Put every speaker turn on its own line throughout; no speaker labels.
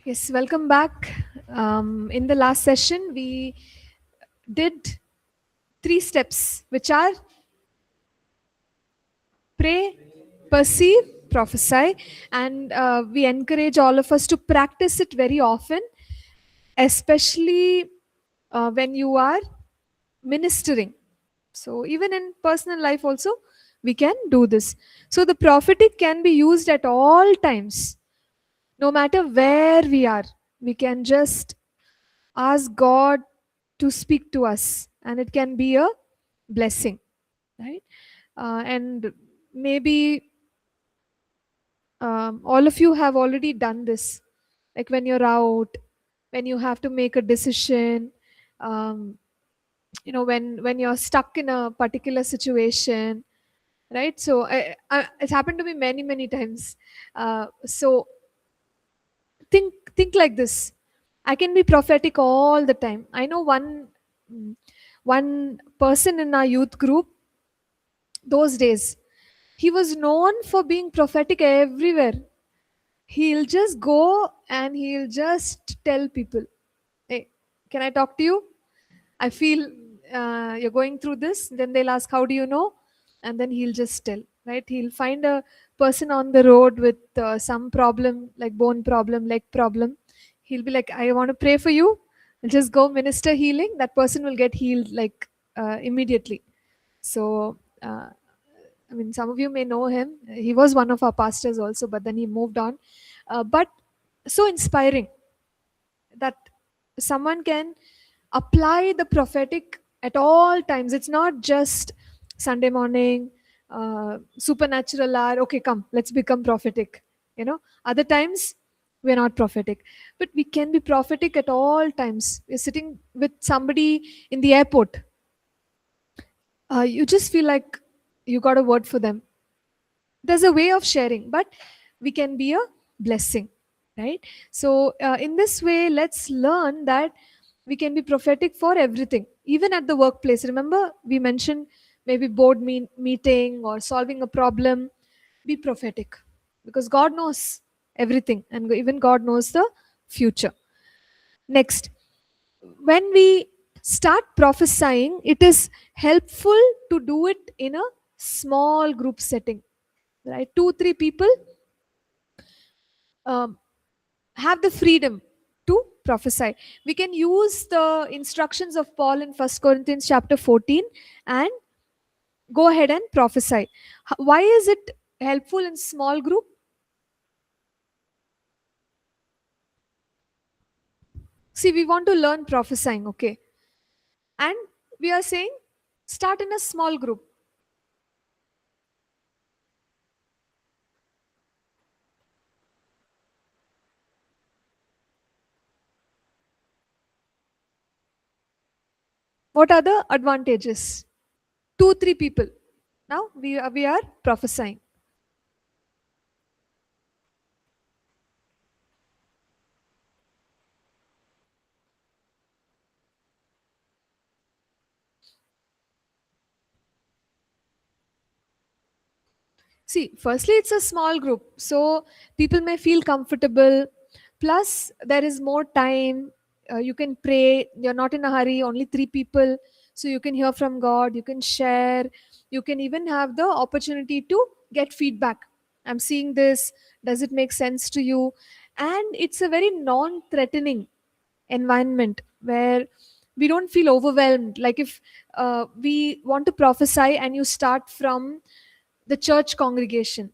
Yes, welcome back. In the last session, we did three steps, which are pray, perceive, prophesy, and we encourage all of us to practice it very often, especially when you are ministering. So, even in personal life, also, we can do this. So, the prophetic can be used at all times, no matter where we are. We can just ask God to speak to us, and it can be a blessing, right? And maybe all of you have already done this, like when you're out, when you have to make a decision, um, when you're stuck in a particular situation, right? So it's happened to me many times. So think like this. I can be prophetic all the time. I know mm, one person in our youth group those days. He was known for being prophetic everywhere. He'll just go and he'll just tell people, hey, can I talk to you? I feel you're going through this. Then they'll ask, how do you know? And then he'll just tell, right? He'll find a person on the road with some problem, like bone problem, leg problem. He'll be like, I want to pray for you. Just go minister healing. That person will get healed like immediately. So, I mean, some of you may know him. He was one of our pastors also, but then he moved on. But so inspiring that someone can apply the prophetic at all times. It's not just Sunday morning, supernatural hour. Okay, come, let's become prophetic. Other times we're not prophetic, but we can be prophetic at all times. You're sitting with somebody in the airport. You just feel like you got a word for them. There's a way of sharing, but we can be a blessing, right? So in this way, let's learn that we can be prophetic for everything, even at the workplace. Remember, we mentioned maybe board meeting or solving a problem. Be prophetic, because God knows everything, and even God knows the future. Next, when we start prophesying, it is helpful to do it in a small group setting, right? 2 3 people um, have the freedom to prophesy. We can use the instructions of Paul in 1 Corinthians chapter 14 and go ahead and prophesy. Why is it helpful in small group? See, we want to learn prophesying, okay? And we are saying start in a small group. What are the advantages? 2 3 people. Now we are prophesying. See, firstly, it's a small group, so people may feel comfortable. Plus, there is more time. You can pray. You're not in a hurry. Only 3 people, so you can hear from God. You can share. You can even have the opportunity to get feedback. I'm seeing this. Does it make sense to you? And it's a very non-threatening environment where we don't feel overwhelmed. Like if we want to prophesy and you start from the church congregation,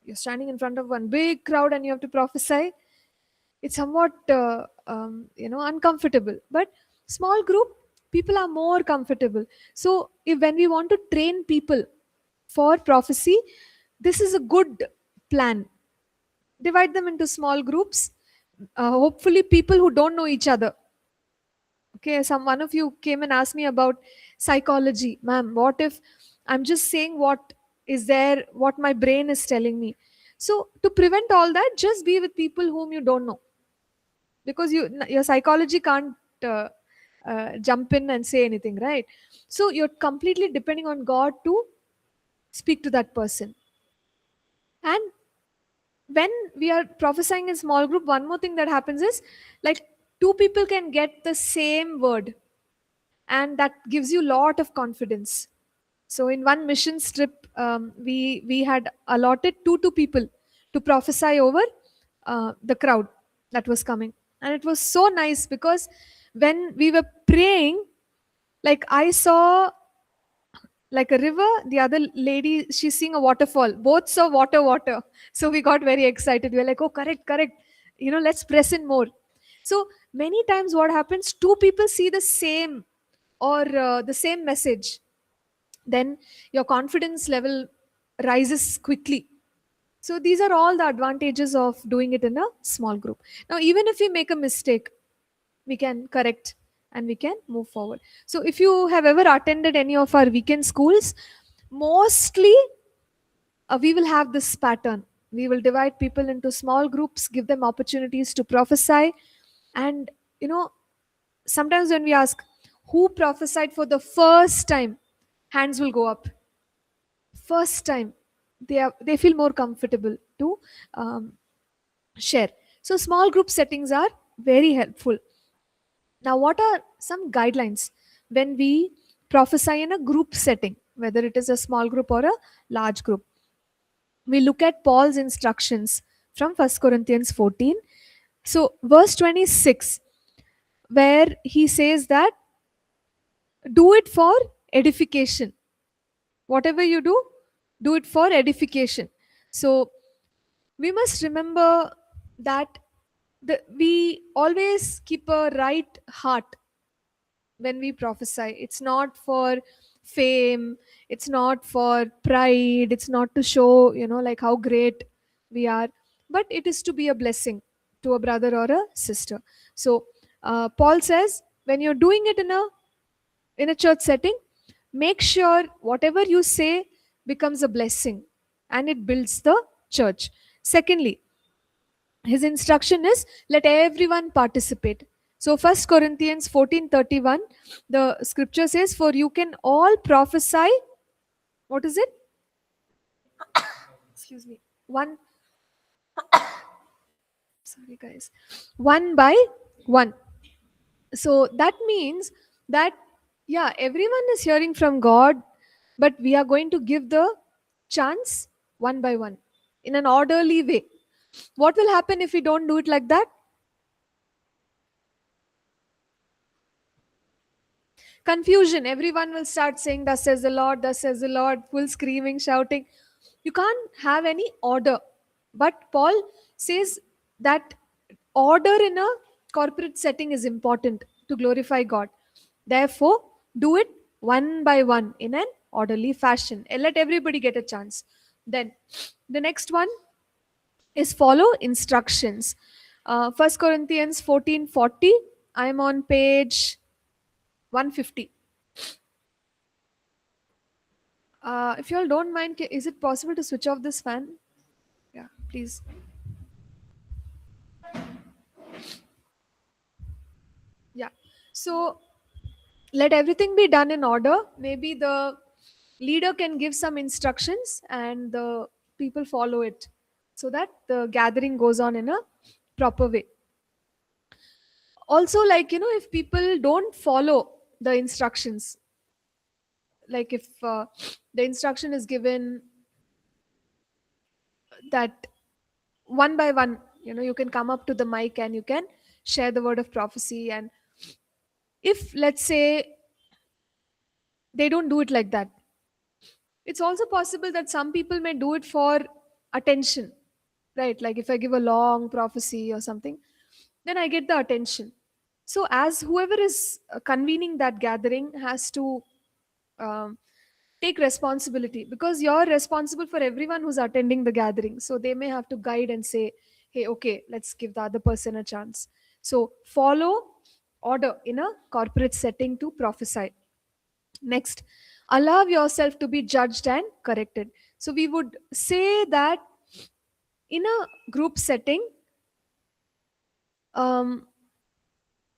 you're standing in front of one big crowd and you have to prophesy. It's somewhat uncomfortable, but small group people are more comfortable. So if when we want to train people for prophecy, this is a good plan. Divide them into small groups, hopefully people who don't know each other. Okay, some one of you came and asked me about psychology. Ma'am, what if I'm just saying what is there, what my brain is telling me? So to prevent all that, just be with people whom you don't know, because your psychology can't jump in and say anything, right? So you're completely depending on God to speak to that person. And when we are prophesying in small group, one more thing that happens is, like, two people can get the same word, and that gives you a lot of confidence. So in one mission trip, we had allotted two people to prophesy over the crowd that was coming, and it was so nice because when we were praying, like, I saw like a river, the other lady, she's seeing a waterfall, both saw water. So we got very excited. We were like, oh, correct, let's press in more. So many times what happens, two people see the same, or the same message, then your confidence level rises quickly. So these are all the advantages of doing it in a small group. Now, even if we make a mistake, we can correct and we can move forward. So if you have ever attended any of our weekend schools, mostly we will have this pattern. We will divide people into small groups, give them opportunities to prophesy. And you know sometimes when we ask who prophesied for the first time, hands will go up. First time, they feel more comfortable to um, share. So small group settings are very helpful. Now, what are some guidelines when we prophesy in a group setting, whether it is a small group or a large group? We look at Paul's instructions from 1 Corinthians 14. So, verse 26, where he says that do it for edification. Whatever you do it for edification. So, we must remember that we always keep a right heart when we prophesy. It's not for fame, it's not for pride, it's not to show, like how great we are, but it is to be a blessing to a brother or a sister. So Paul says, when you're doing it in a church setting, make sure whatever you say becomes a blessing and it builds the church. Secondly, his instruction is let everyone participate. So 1 Corinthians 14:31, the scripture says, for you can all prophesy. What is it? Excuse me. Sorry guys. One by one. So that means that, yeah, everyone is hearing from God, but we are going to give the chance one by one in an orderly way. What will happen if we don't do it like that? Confusion. Everyone will start saying, thus says the Lord, thus says the Lord, full screaming, shouting. You can't have any order. But Paul says that order in a corporate setting is important to glorify God. Therefore, do it one by one in an orderly fashion and let everybody get a chance. Then the next one is follow instructions. 1 Corinthians 14:40. I am on page 150. If you all don't mind, is it possible to switch off this fan? Yeah, please. Yeah. So let everything be done in order. Maybe the leader can give some instructions and the people follow it so that the gathering goes on in a proper way. Also, like, if people don't follow the instructions, like if the instruction is given that one by one, you can come up to the mic and you can share the word of prophecy. And if, let's say, they don't do it like that, it's also possible that some people may do it for attention, right? Like if I give a long prophecy or something, then I get the attention. So as whoever is convening that gathering has to um, take responsibility, because you're responsible for everyone who's attending the gathering. So they may have to guide and say, hey, okay, let's give the other person a chance. So follow order in a corporate setting to prophesy. Next, allow yourself to be judged and corrected. So we would say that in a group setting, um,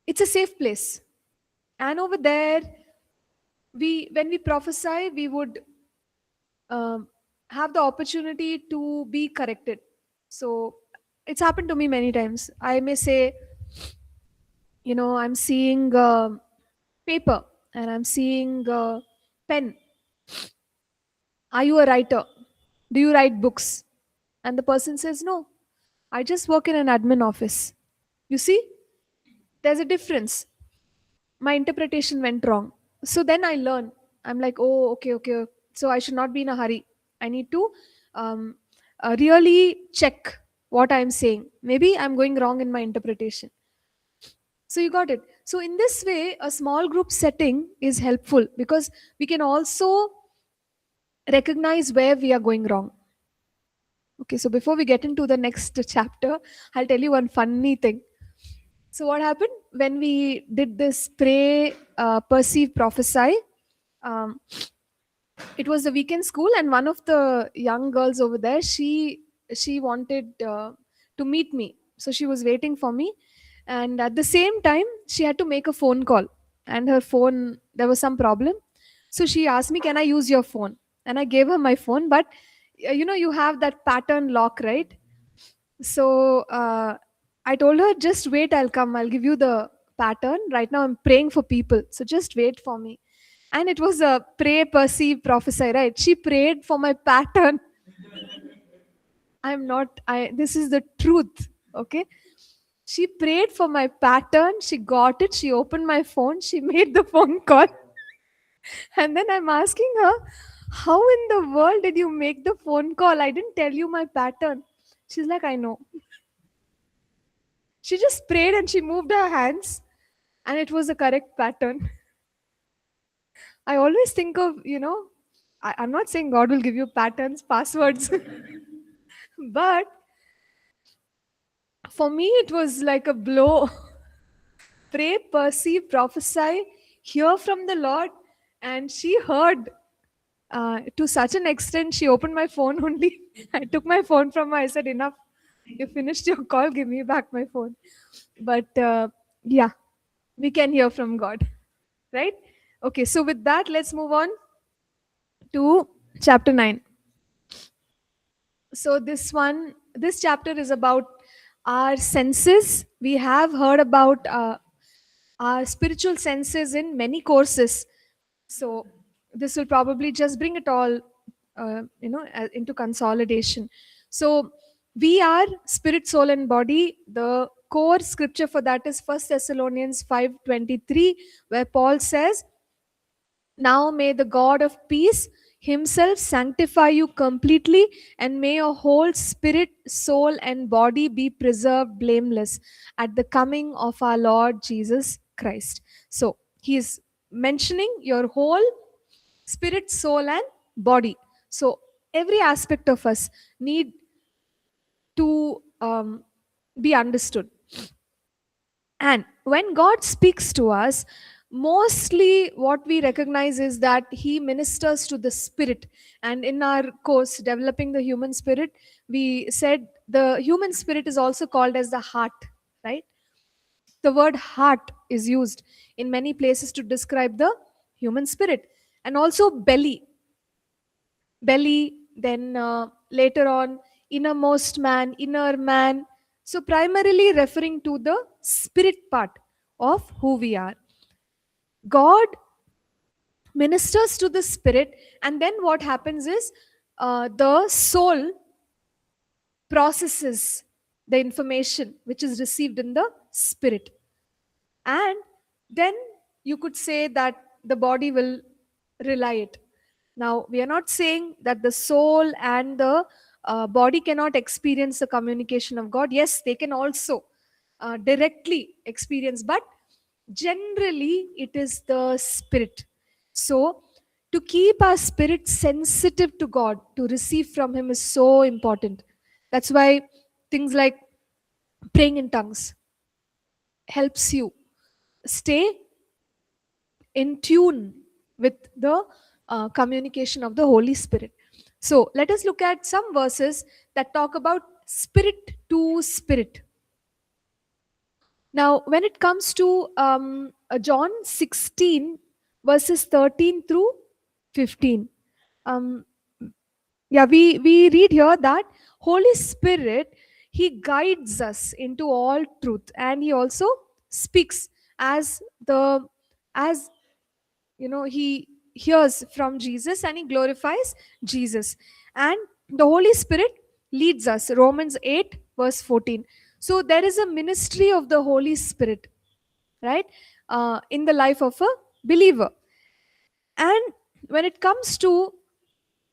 it's a safe place. And over there, when we prophesy, we would um, have the opportunity to be corrected. So it's happened to me many times. I may say, I'm seeing paper and I'm seeing pen. Are you a writer? Do you write books? And the person says, no, I just work in an admin office. You see, there's a difference. My interpretation went wrong. So then I learn. I'm like, oh, okay, okay. So I should not be in a hurry. I need to um, really check what I'm saying. Maybe I'm going wrong in my interpretation. So you got it. So in this way, a small group setting is helpful because we can also recognize where we are going wrong. Okay, so before we get into the next chapter, I'll tell you one funny thing. So what happened when we did this pray, perceive, prophesy? Um, it was the weekend school, and one of the young girls over there, she wanted to meet me, so she was waiting for me, and at the same time, she had to make a phone call, and her phone there was some problem, so she asked me, "Can I use your phone?" And I gave her my phone, but you have that pattern lock, right? So I told her, just wait, I'll come. I'll give you the pattern. Right now, I'm praying for people. So just wait for me. And it was a pray, perceive, prophesy, right? She prayed for my pattern. This is the truth. Okay. She prayed for my pattern. She got it. She opened my phone. She made the phone call. And then I'm asking her, how in the world did you make the phone call? I didn't tell you my pattern. She's like, I know. She just prayed and she moved her hands, and it was the correct pattern. I always think of, I'm not saying God will give you patterns, passwords, but for me, it was like a blow. Pray, perceive, prophesy, hear from the Lord. And she heard to such an extent, she opened my phone only. I took my phone from her. I said, enough. You finished your call, give me back my phone. But yeah, we can hear from God, right? Okay, so with that, let's move on to chapter 9. So this chapter is about our senses. We have heard about our spiritual senses in many courses. So this will probably just bring it all, into consolidation. So we are spirit, soul, and body. The core scripture for that is First Thessalonians 5:23, where Paul says, now may the God of peace himself sanctify you completely, and may your whole spirit, soul, and body be preserved blameless at the coming of our Lord Jesus Christ. So he is mentioning your whole spirit, soul, and body. So every aspect of us need to be understood. And when God speaks to us, mostly what we recognize is that He ministers to the spirit. And in our course, Developing the Human Spirit, we said the human spirit is also called as the heart, right? The word heart is used in many places to describe the human spirit. And also belly, then later on, innermost man, inner man. So, primarily referring to the spirit part of who we are. God ministers to the spirit, and then what happens is the soul processes the information which is received in the spirit. And then you could say that the body will rely it. Now, we are not saying that the soul and the body cannot experience the communication of God. Yes, they can also directly experience, but generally it is the spirit. So to keep our spirit sensitive to God, to receive from Him, is so important. That's why things like praying in tongues helps you stay in tune with the communication of the Holy Spirit. So let us look at some verses that talk about spirit to spirit. Now, when it comes to John 16, verses 13 through 15, um, Yeah, we read here that Holy Spirit, he guides us into all truth, and he also speaks as the as he hears from Jesus and he glorifies Jesus. And the Holy Spirit leads us. Romans 8 verse 14. So there is a ministry of the Holy Spirit, right? In the life of a believer. And when it comes to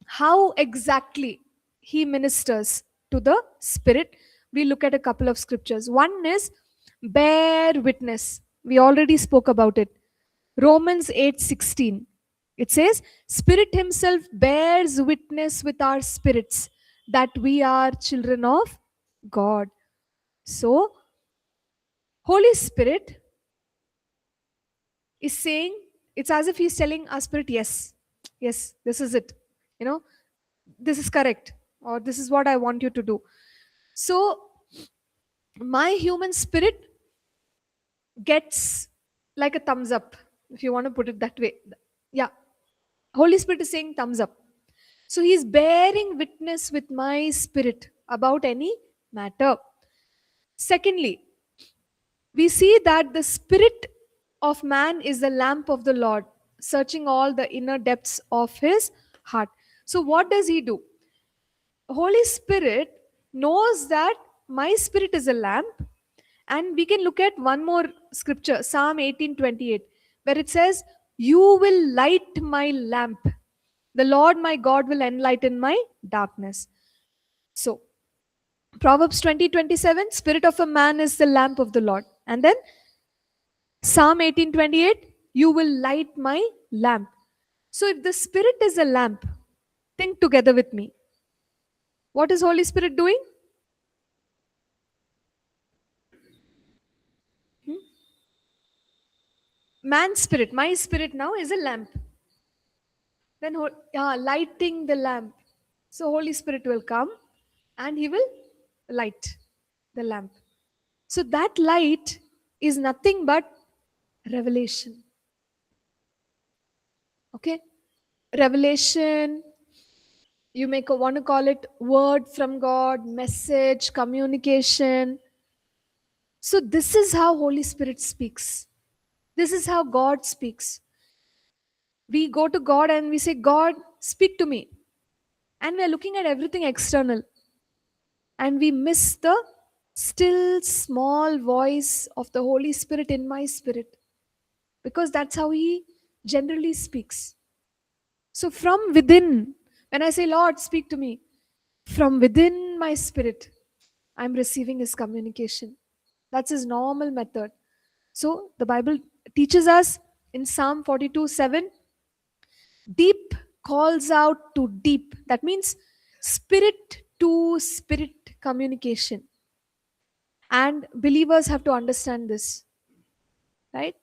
how exactly he ministers to the spirit, we look at a couple of scriptures. One is bear witness. We already spoke about it. Romans 8:16. It says, Spirit himself bears witness with our spirits that we are children of God. So, Holy Spirit is saying, it's as if he's telling our spirit, yes, yes, this is it. You know, this is correct, or this is what I want you to do. So, my human spirit gets like a thumbs up, if you want to put it that way. Yeah, Holy Spirit is saying thumbs up. So he's bearing witness with my spirit about any matter. Secondly, we see that the spirit of man is the lamp of the Lord, searching all the inner depths of his heart. So, what does he do? Holy Spirit knows that my spirit is a lamp, and we can look at one more scripture, Psalm 18:28, where it says, You will light my lamp. The Lord my God will enlighten my darkness. So, Proverbs 20:27, Spirit of a man is the lamp of the Lord. And then Psalm 18:28, You will light my lamp. So, if the Spirit is a lamp, think together with me. What is Holy Spirit doing? Man's spirit, my spirit now is a lamp. Then lighting the lamp. So Holy Spirit will come and he will light the lamp. So that light is nothing but revelation. Okay? Revelation, you may want to call it word from God, message, communication. So this is how Holy Spirit speaks. This is how God speaks. We go to God and we say, God, speak to me. And we are looking at everything external. And we miss the still small voice of the Holy Spirit in my spirit. Because that's how He generally speaks. So from within, when I say, Lord, speak to me, from within my spirit, I'm receiving His communication. That's His normal method. So the Bible teaches us in Psalm 42:7, deep calls out to deep. That means spirit to spirit communication. And believers have to understand this, right?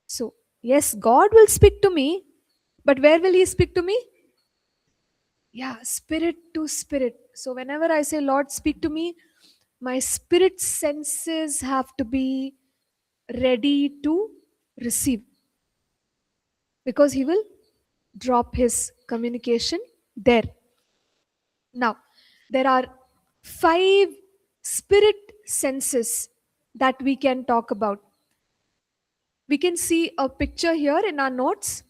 So, yes, God will speak to me, but where will He speak to me? Yeah, spirit to spirit. So, whenever I say, Lord, speak to me, my spirit senses have to be ready to receive, because He will drop His communication there. Now, there are 5 spirit senses that we can talk about. We can see a picture here in our notes,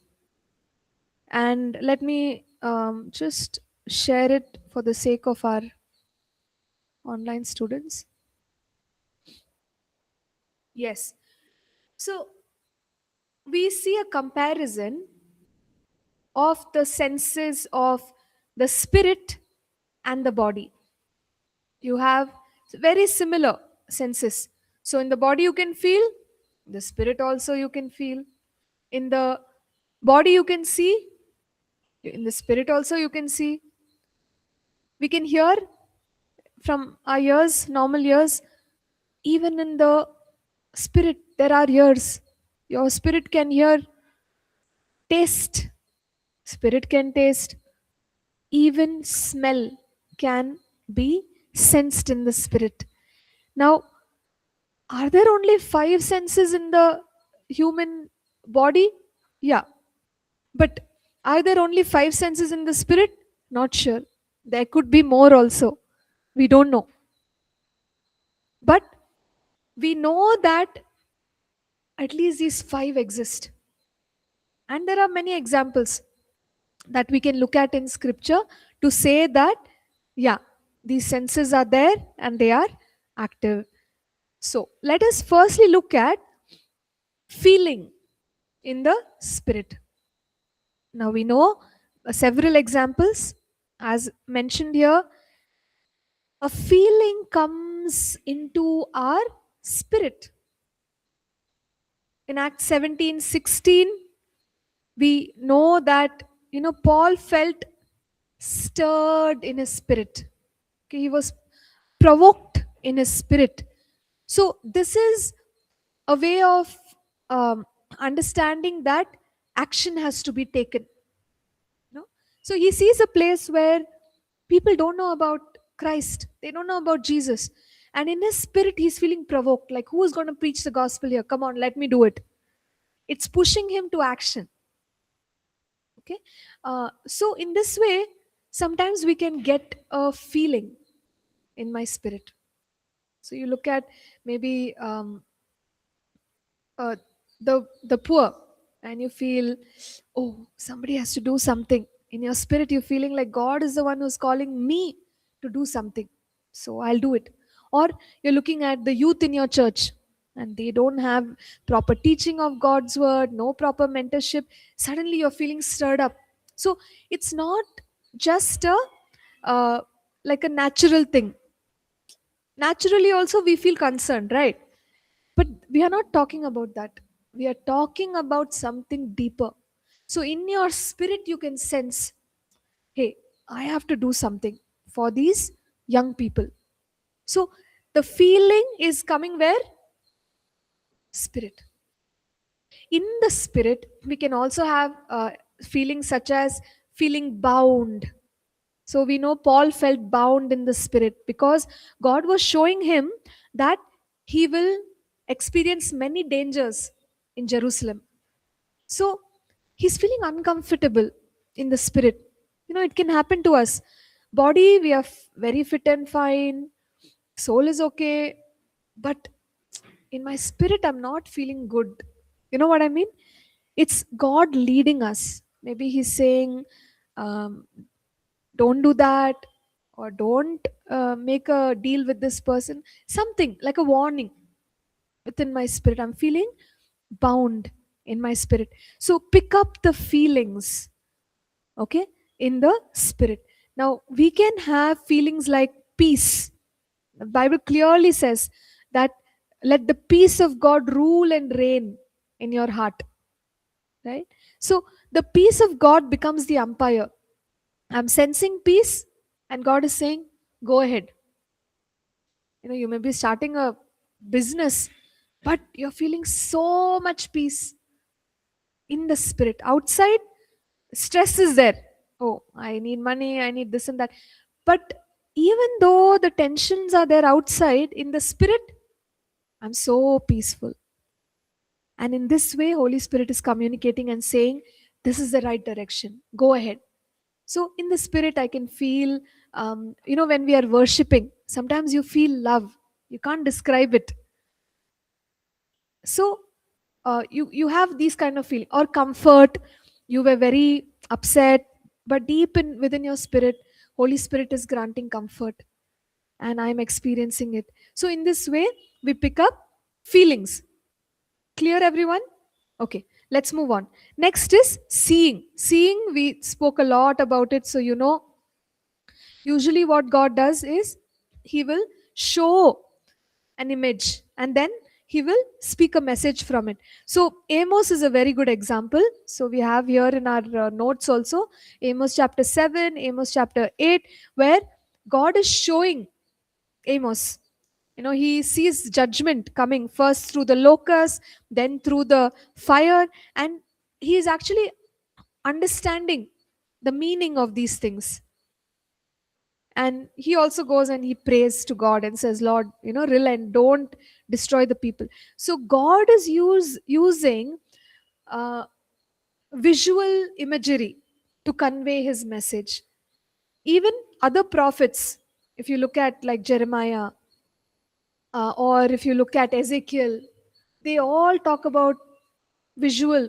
and let me just share it for the sake of our online students. Yes. So we see a comparison of the senses of the spirit and the body. You have very similar senses. So in the body you can feel, the spirit also you can feel. In the body you can see, in the spirit also you can see. We can hear from our ears, normal ears. Even in the spirit there are ears. Your spirit can hear, taste. Spirit can taste. Even smell can be sensed in the spirit. Now, are there only 5 senses in the human body? Yeah. But are there only 5 senses in the spirit? Not sure. There could be more also. We don't know. But we know that at least these five exist. And there are many examples that we can look at in scripture to say that, yeah, these senses are there and they are active. So let us firstly look at feeling in the spirit. Now we know several examples. As mentioned here, a feeling comes into our spirit. In Acts 17:16, we know that, Paul felt stirred in his spirit. Okay, he was provoked in his spirit. So this is a way of um, understanding that action has to be taken. No? So he sees a place where people don't know about Christ, they don't know about Jesus. And in his spirit, he's feeling provoked, like, who is going to preach the gospel here? Come on, let me do it. It's pushing him to action. Okay. So in this way, sometimes we can get a feeling in my spirit. So you look at maybe uh, the poor, and you feel, oh, somebody has to do something. In your spirit, you're feeling like God is the one who's calling me to do something, so I'll do it. Or you're looking at the youth in your church, and they don't have proper teaching of God's word, no proper mentorship. Suddenly you're feeling stirred up. So it's not just a uh, like a natural thing. Naturally also we feel concerned, right? But we are not talking about that. We are talking about something deeper. So in your spirit, you can sense, hey, I have to do something for these young people. So the feeling is coming where? Spirit. In the spirit, we can also have feelings such as feeling bound. So we know Paul felt bound in the spirit because God was showing him that he will experience many dangers in Jerusalem. So he's feeling uncomfortable in the spirit. It can happen to us. Body, we are very fit and fine. Soul is okay. But in my spirit, I'm not feeling good. You know what I mean? It's God leading us. Maybe He's saying, um, don't do that, or don't make a deal with this person. Something like a warning within my spirit. I'm feeling bound in my spirit. So pick up the feelings, okay, in the spirit. Now we can have feelings like peace. The Bible clearly says that let the peace of God rule and reign in your heart, right? So the peace of God becomes the umpire. I'm sensing peace, and God is saying, go ahead. You may be starting a business, but you're feeling so much peace in the spirit. Outside, stress is there. Oh, I need money, I need this and that. But even though the tensions are there outside, in the spirit, I'm so peaceful. And in this way, Holy Spirit is communicating and saying, this is the right direction. Go ahead. So in the spirit, I can feel, when we are worshiping, sometimes you feel love. You can't describe it. So you have these kind of feeling, or comfort. You were very upset, but deep in within your spirit, Holy Spirit is granting comfort, and I'm experiencing it. So in this way, we pick up feelings. Clear, everyone? Okay, let's move on. Next is seeing. Seeing, we spoke a lot about it. So usually what God does is He will show an image, and then He will speak a message from it. So Amos is a very good example. So we have here in our notes also Amos chapter 7, Amos chapter 8, where God is showing Amos. He sees judgment coming first through the locust, then through the fire, and he is actually understanding the meaning of these things. And he also goes and he prays to God and says, Lord, relent, don't destroy the people. So God is using uh, visual imagery to convey his message. Even other prophets, if you look at like Jeremiah, or if you look at Ezekiel, they all talk about visual.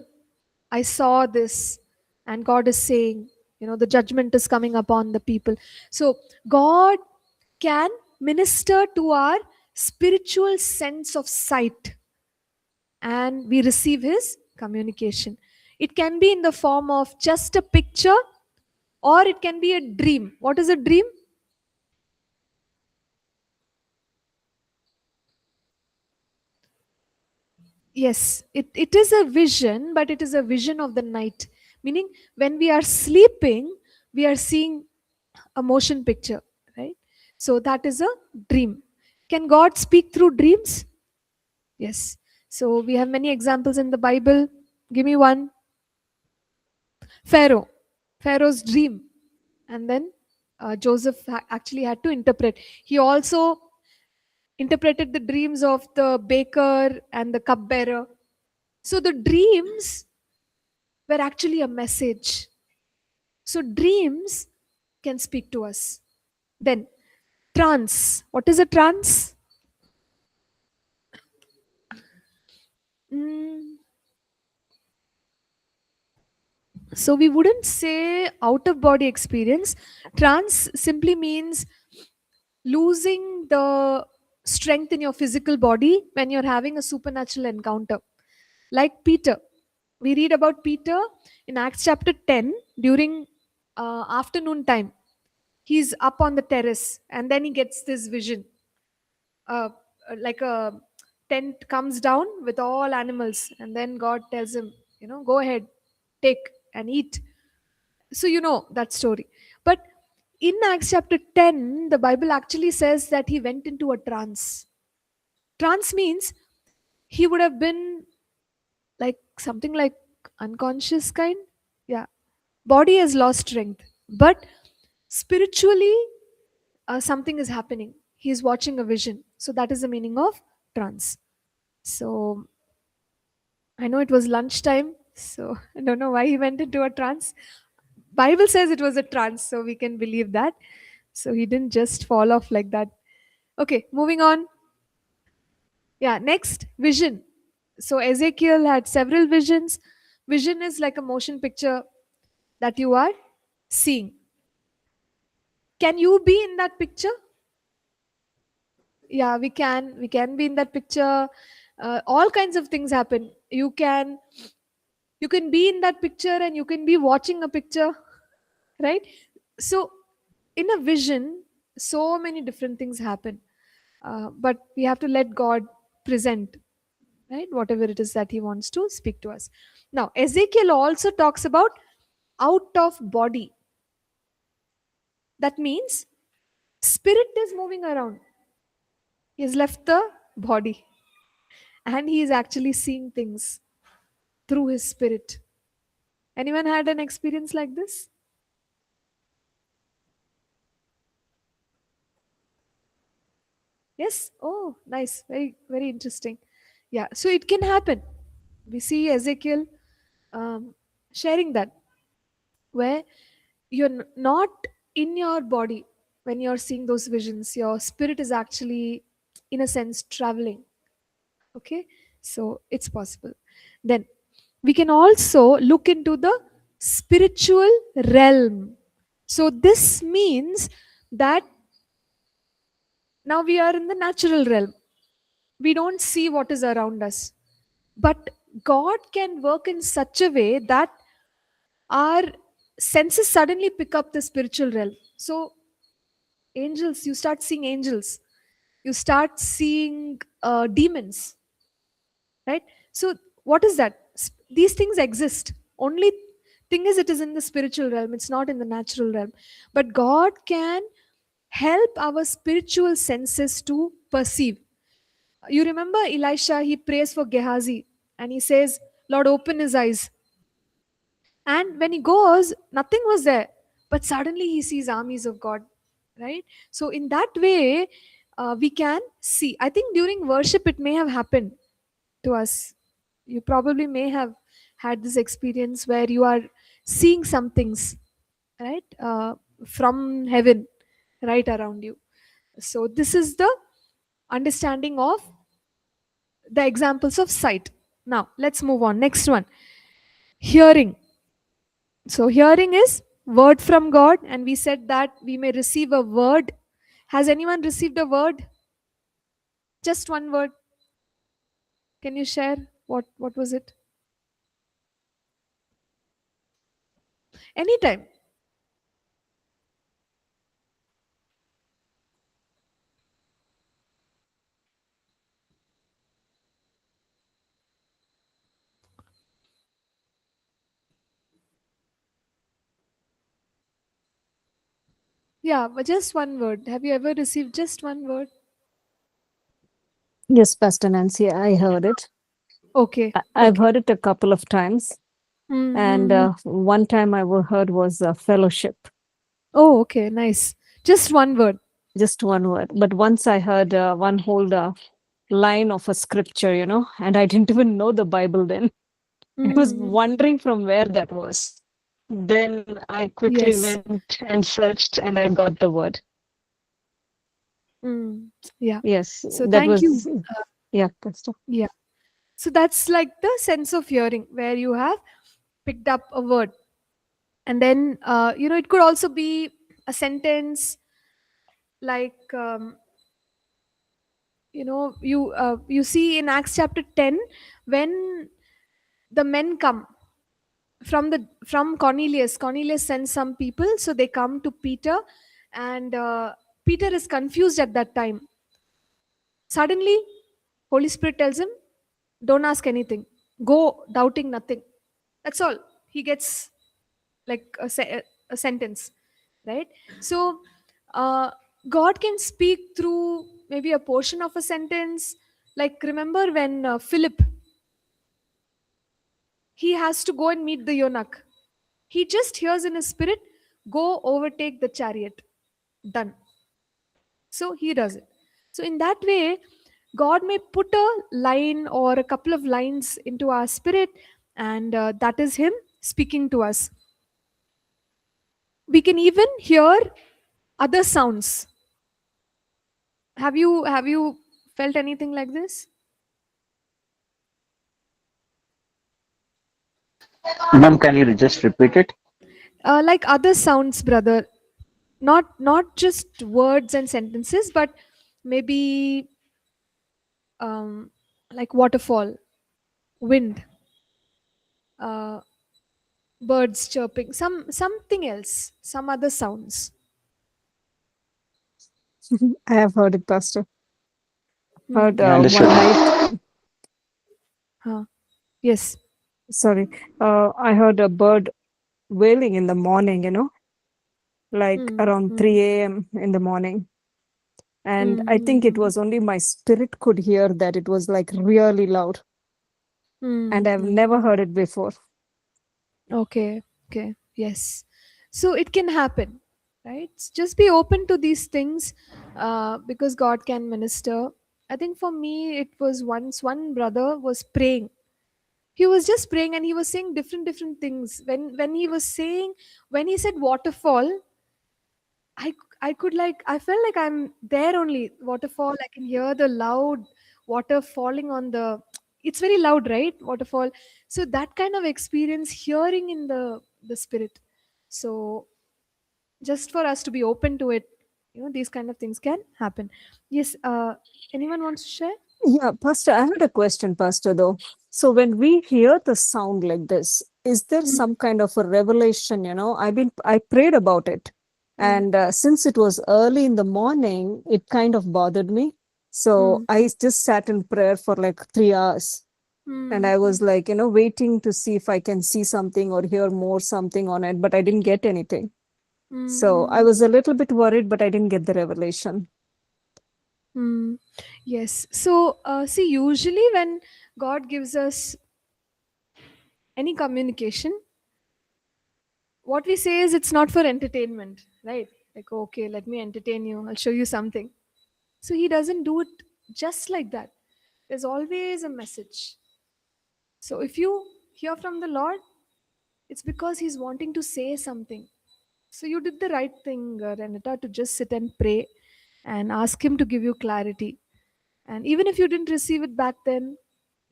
I saw this, and God is saying, the judgment is coming upon the people. So, God can minister to our spiritual sense of sight, and we receive His communication. It can be in the form of just a picture, or it can be a dream. What is a dream? Yes, it is a vision, but it is a vision of the night. Meaning, when we are sleeping, we are seeing a motion picture, right? So that is a dream. Can God speak through dreams? Yes. So we have many examples in the Bible. Give me one. Pharaoh. Pharaoh's dream. And then Joseph actually had to interpret. He also interpreted the dreams of the baker and the cupbearer. So the dreams were actually a message. So dreams can speak to us. Then trance. What is a trance? Mm, so we wouldn't say out of body experience. Trance simply means losing the strength in your physical body when you're having a supernatural encounter. Like Peter. We read about Peter in Acts chapter 10 during afternoon time. He's up on the terrace, and then he gets this vision. uh, like a tent comes down with all animals, and then God tells him, go ahead, take and eat. So that story. But in Acts chapter 10, the Bible actually says that he went into a trance. Trance means he would have been like something like unconscious kind. Yeah. Body has lost strength, but spiritually, something is happening. He's watching a vision. So that is the meaning of trance. So I know it was lunchtime, so I don't know why he went into a trance. Bible says it was a trance, so we can believe that. So he didn't just fall off like that. Okay, moving on. Yeah, next, vision. So Ezekiel had several visions. Vision is like a motion picture that you are seeing. Can you be in that picture? Yeah, we can be in that picture. All kinds of things happen. You can be in that picture, and you can be watching a picture, right? So in a vision, so many different things happen, but we have to let God present, right, whatever it is that He wants to speak to us. Now Ezekiel also talks about out of body. That means spirit is moving around. He has left the body, and he is actually seeing things through his spirit. Anyone had an experience like this? Yes. Oh, nice. Very, very interesting. Yeah. So it can happen. We see Ezekiel um, sharing that, where you're not in your body when you're seeing those visions. Your spirit is actually, in a sense, traveling. Okay. So it's possible. Then we can also look into the spiritual realm. So this means that now we are in the natural realm. We don't see what is around us. But God can work in such a way that our senses suddenly pick up the spiritual realm. So, angels, you start seeing angels, you start seeing demons, right? So, what is that? These things exist. Only thing is, it is in the spiritual realm, it's not in the natural realm. But God can help our spiritual senses to perceive. You remember Elisha, he prays for Gehazi, and he says, Lord, open his eyes. And when he goes, nothing was there. But suddenly he sees armies of God, right? So, in that way, we can see. I think during worship, it may have happened to us. You probably may have had this experience where you are seeing some things, right? from heaven right around you. So this is the understanding of the examples of sight. Now let's move on. Next one, hearing. So hearing is word from God, and we said that we may receive a word. Has anyone received a word? Just one word. Can you share what was it? Anytime. Yeah, but just one word. Have you ever received just one word?
Yes, Pastor Nancy, I heard it.
Okay,
I've
okay.
heard it a couple of times. And
Mm-hmm.
one time heard was fellowship,
Oh, okay, nice. Just one word.
just one word. But once I heard one whole line of a scripture, and I didn't even know the Bible then. I was
Mm-hmm.
wondering from where that was. Then I quickly
Yes.
went and searched and I got the word.
Mm. Yeah.
Yes,
So
that
thank you.
was, yeah, Pastor.
Yeah. So that's like the sense of hearing where you have picked up a word. And then, it could also be a sentence like, you see in Acts chapter 10, when the men come from Cornelius sends some people, so they come to Peter, and Peter is confused at that time. Suddenly Holy Spirit tells him, don't ask anything, go doubting nothing. That's all. He gets like a sentence, right? So God can speak through maybe a portion of a sentence. Like, remember when Philip, he has to go and meet the eunuch. He just hears in his spirit, go overtake the chariot. Done. So he does it. So in that way, God may put a line or a couple of lines into our spirit, and that is Him speaking to us. We can even hear other sounds. Have you felt anything like this?
Ma'am, can you just repeat it?
Like other sounds, brother. Not just words and sentences, but maybe like waterfall, wind, uh, birds chirping, something else, some other sounds.
I have heard it, Pastor. Heard
Hmm.
Yeah, understood.
one night,
Huh. Yes.
sorry, I heard a bird wailing in the morning, like
Hmm.
around
Hmm.
3 a.m. in the morning. And I think it
Hmm.
was only my spirit could hear that it was like really loud.
Hmm.
And I've
Hmm.
never heard it before.
Okay. Okay. Yes. So it can happen, right? Just be open to these things, because God can minister. I think for me, it was once one brother was praying. He was just praying, and he was saying different things. When he was saying, when he said waterfall, I I could, like, I felt like I'm there only. Waterfall, I can hear the loud water falling on the. It's very loud, right? Waterfall. So that kind of experience, hearing in the spirit. So just for us to be open to it, these kind of things can happen. Yes. Anyone wants to share?
Yeah, Pastor, I had a question, Pastor, though. So when we hear the sound like this, is there
Mm,
some kind of a revelation? I prayed about it.
mm,
And since it was early in the morning, it kind of bothered me. So
mm,
I just sat in prayer for like 3 hours. And
mm,
I was
mm,
like, waiting to see if I can see something or hear more something on it, but I didn't get anything.
mm,
So I
mm,
was a little bit worried, but I didn't get the revelation.
mm. Yes. So, see, usually when God gives us any communication, what we say is it's not for entertainment, right? Like, okay, let me entertain you, I'll show you something. So He doesn't do it just like that. There's always a message. So if you hear from the Lord, it's because He's wanting to say something. So you did the right thing, Renata, to just sit and pray and ask Him to give you clarity. And even if you didn't receive it back then,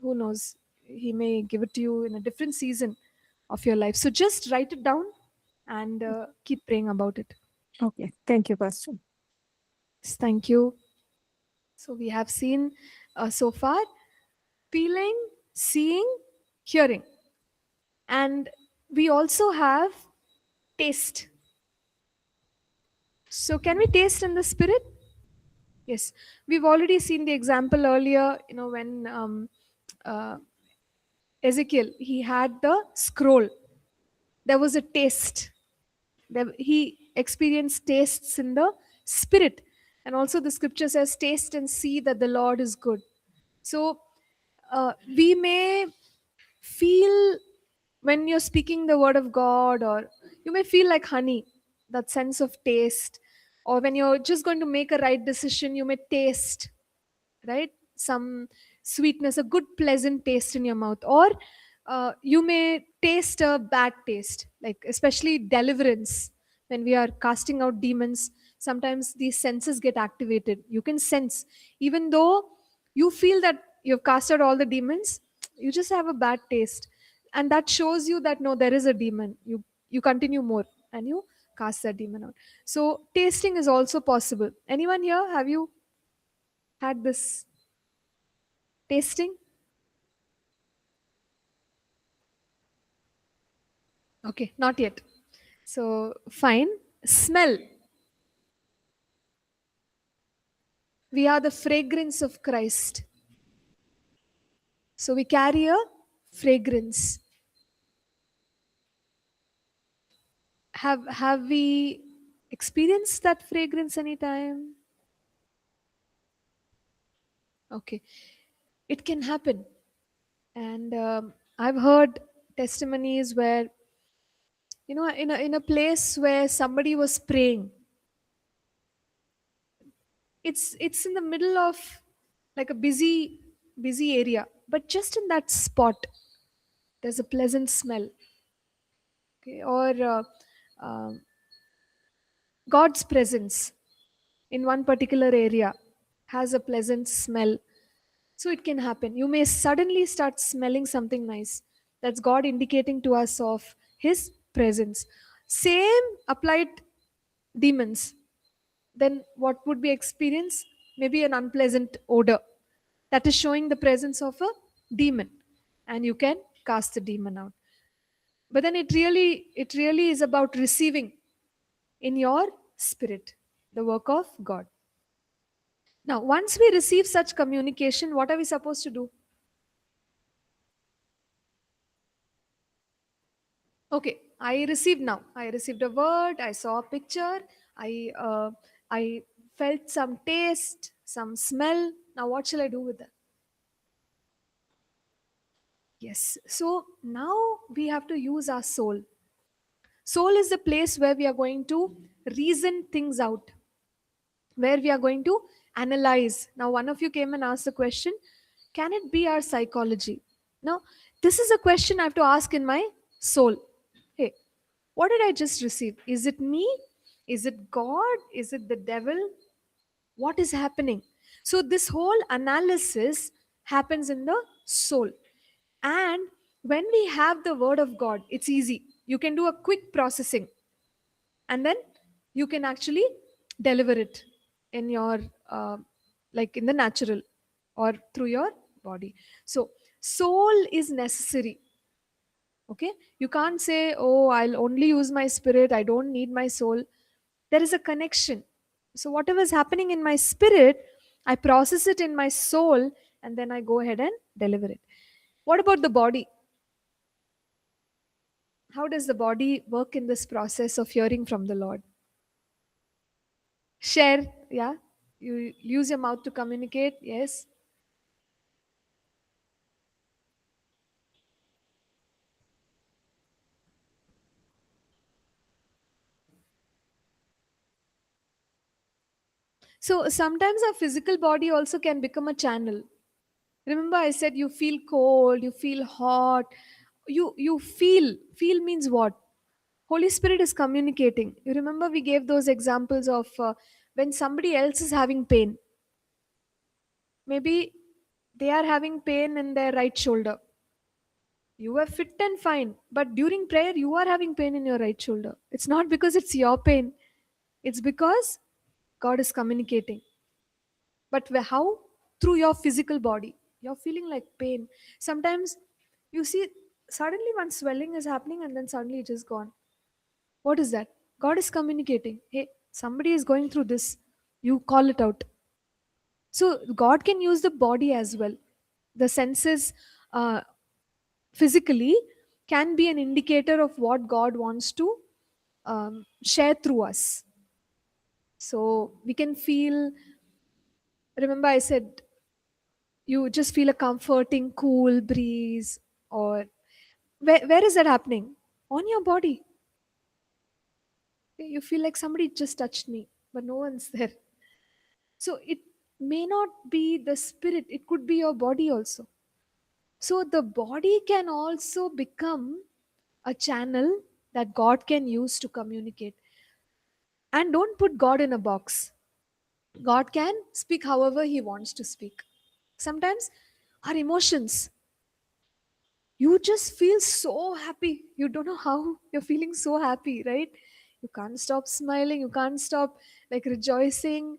who knows? He may give it to you in a different season of your life. So just write it down and keep praying about it.
Okay. Thank you, Pastor.
Thank you. So we have seen so far feeling, seeing, hearing. And we also have taste. So can we taste in the spirit? Yes. We've already seen the example earlier, when uh, Ezekiel, he had the scroll. There was a taste. He experienced tastes in the spirit. And also the scripture says, taste and see that the Lord is good. So we may feel when you're speaking the word of God, or you may feel like honey, that sense of taste. Or when you're just going to make a right decision, you may taste, right? Some sweetness, a good, pleasant taste in your mouth. Or you may taste a bad taste, like especially deliverance. When we are casting out demons, sometimes these senses get activated. You can sense, even though you feel that you've cast out all the demons, you just have a bad taste. And that shows you that no, there is a demon. You continue more and you cast that demon out. So tasting is also possible. Anyone here, have you had this tasting? Okay, not yet. So, fine. Smell. We are the fragrance of Christ. So, we carry a fragrance. Have we experienced that fragrance anytime? Okay. It can happen. And I've heard testimonies where, in a place where somebody was praying, it's in the middle of like a busy area, but just in that spot there's a pleasant smell. Okay. Or um God's presence in one particular area has a pleasant smell. So it can happen, you may suddenly start smelling something nice. That's God indicating to us of His presence. Same applied demons, then what would we experience? Maybe an unpleasant odor that is showing the presence of a demon, and you can cast the demon out. But then it really is about receiving in your spirit the work of God. Now once we receive such communication, what are we supposed to do? Okay, I received a word, I saw a picture, I felt some taste, some smell. Now what shall I do with that? Yes. So now we have to use our soul. Soul is the place where we are going to reason things out, where we are going to analyze. Now, one of you came and asked the question, can it be our psychology? Now, this is a question I have to ask in my soul. Hey, what did I just receive? Is it me? Is it God? Is it the devil? What is happening? So this whole analysis happens in the soul. And when we have the word of God, it's easy. You can do a quick processing, and then you can actually deliver it in your like in the natural or through your body. So soul is necessary. Okay, you can't say, oh, I'll only use my spirit, I don't need my soul. There is a connection. So whatever is happening in my spirit, I process it in my soul, and then I go ahead and deliver it. What about the body? How does the body work in this process of hearing from the Lord? Share. Yeah, you use your mouth to communicate. Yes. So sometimes our physical body also can become a channel. Remember I said you feel cold, you feel hot, you feel means what? Holy Spirit is communicating. You remember we gave those examples of when somebody else is having pain. Maybe they are having pain in their right shoulder. You are fit and fine, but during prayer, you are having pain in your right shoulder. It's not because it's your pain, it's because God is communicating. But how? Through your physical body. You're feeling like pain. Sometimes you see suddenly one swelling is happening and then suddenly it is gone. What is that? God is communicating. Hey, somebody is going through this. You call it out. So God can use the body as well. The senses uh, physically can be an indicator of what God wants to share through us. So we can feel, remember I said, you just feel a comforting, cool breeze, or where is that happening? On your body. You feel like somebody just touched me, but no one's there. So it may not be the spirit, it could be your body also. So the body can also become a channel that God can use to communicate. And don't put God in a box. God can speak however He wants to speak. Sometimes our emotions, you just feel so happy. You don't know how you're feeling so happy, right? You can't stop smiling, you can't stop like rejoicing.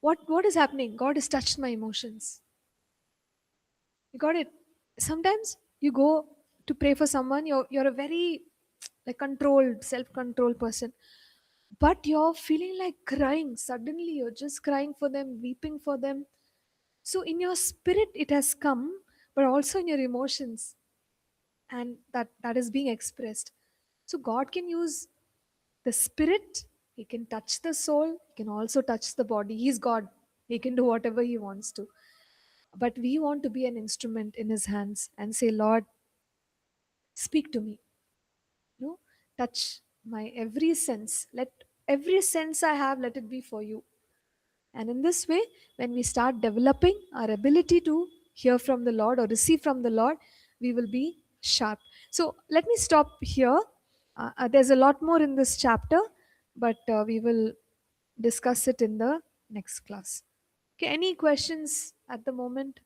What is happening? God has touched my emotions. You got it. Sometimes you go to pray for someone, you're a very like controlled, self-controlled person. But you're feeling like crying. Suddenly you're just crying for them, weeping for them. So in your spirit it has come, but also in your emotions. And that is being expressed. So God can use the spirit, He can touch the soul, He can also touch the body. He's God. He can do whatever He wants to. But we want to be an instrument in His hands and say, Lord, speak to me. No, touch my every sense. Let every sense I have, let it be for you. And in this way, when we start developing our ability to hear from the Lord or receive from the Lord, we will be sharp. So let me stop here. There's a lot more in this chapter, but we will discuss it in the next class. Okay, any questions at the moment?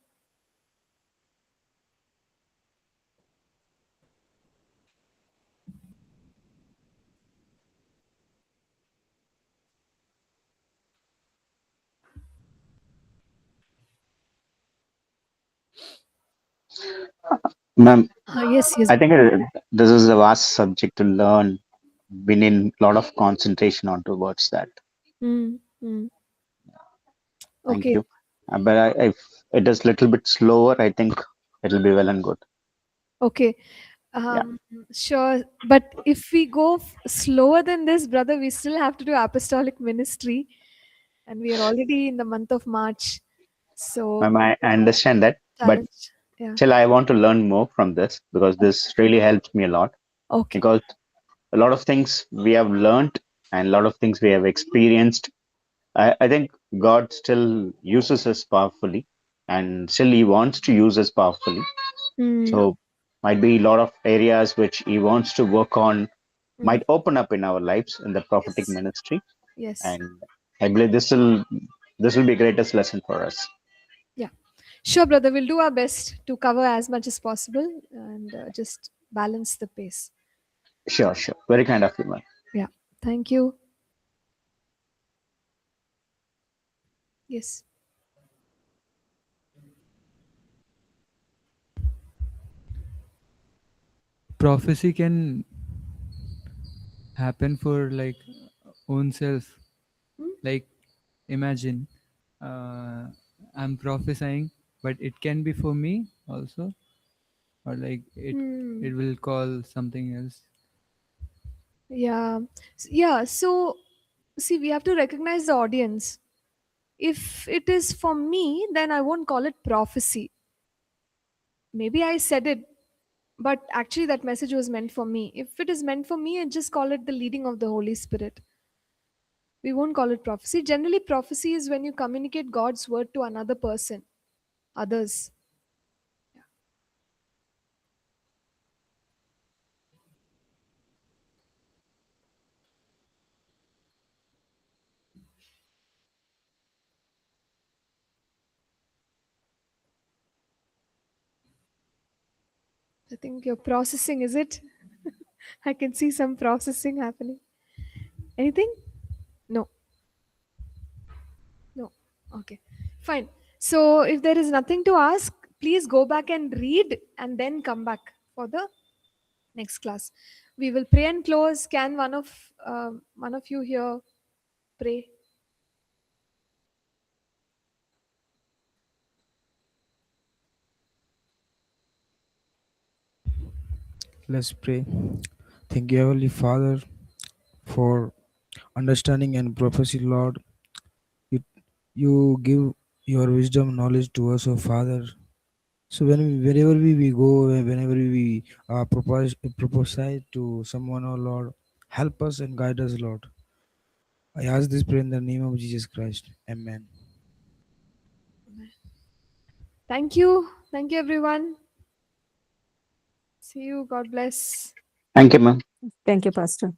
Ma'am,
Yes, yes.
I think this is a vast subject to learn. We need a lot of concentration on towards that.
Mm, mm.
Thank
Okay.
you. But if it is little bit slower, I think it'll be well and good.
Okay.
Yeah.
Sure. But if we go slower than this, brother, we still have to do apostolic ministry. And we are already in the month of March. So,
Ma'am, I understand that, but
challenge. Yeah.
still I want to learn more from this because this really helps me a lot.
Okay.
Because a lot of things we have learned and a lot of things we have experienced. I think God still uses us powerfully and still He wants to use us powerfully.
Mm,
So, might be a lot of areas which He wants to work on,
mm.
might open up in our lives in the prophetic
Yes.
ministry.
Yes.
And I believe this will be greatest lesson for us.
Yeah. Sure, brother. We'll do our best to cover as much as possible and just balance the pace.
Sure, sure. Very kind of you, man.
Yeah. Thank you. Yes.
Prophecy can happen for like own self.
Hmm?
Like imagine uh, I'm prophesying, but it can be for me also, or like it
Hmm.
will call something else.
Yeah. Yeah. So, see, we have to recognize the audience. If it is for me, then I won't call it prophecy. Maybe I said it, but actually that message was meant for me. If it is meant for me, I just call it the leading of the Holy Spirit. We won't call it prophecy. Generally, prophecy is when you communicate God's word to another person, others. I think you're processing, is it? I can see some processing happening. Anything? No. No. Okay. Fine. So if there is nothing to ask, please go back and read and then come back for the next class. We will pray and close. Can one of you here pray?
Let's pray. Thank you, Heavenly Father, for understanding and prophecy, Lord. You, you give your wisdom, knowledge to us, oh Father. So whenever we go, whenever we propose to someone, oh Lord, help us and guide us, Lord. I ask this prayer in the name of Jesus Christ. Amen.
Thank you. Thank you, everyone. See you. God bless.
Thank you, ma'am.
Thank you, Pastor.